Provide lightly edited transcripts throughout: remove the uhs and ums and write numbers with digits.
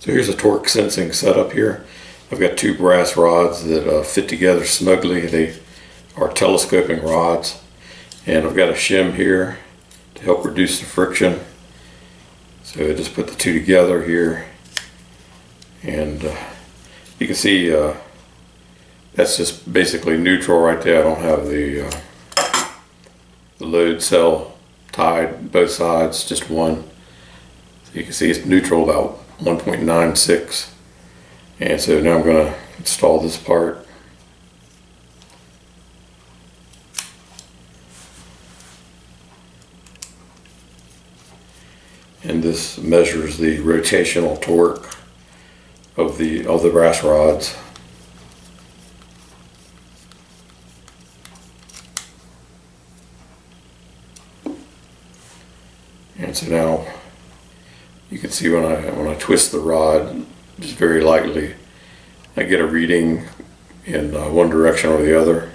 So here's a torque sensing setup here. I've got two brass rods that fit together snugly. They are telescoping rods. And I've got a shim here to help reduce the friction. So I just put the two together here. And you can see that's just basically neutral right there. I don't have the load cell tied both sides, just one. So you can see it's neutral about 1.96. And so now I'm going to install this part. And this measures the rotational torque of the brass rods. And so now you can see when I twist the rod just very lightly, I get a reading in one direction or the other.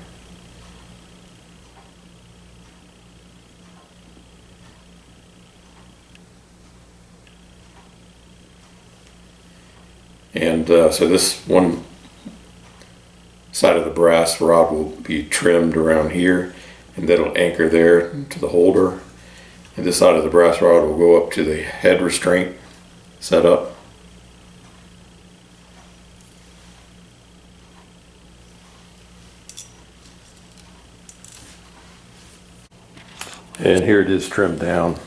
And so this one side of the brass rod will be trimmed around here, and that'll anchor there to the holder. And this side of the brass rod will go up to the head restraint setup. And here it is trimmed down.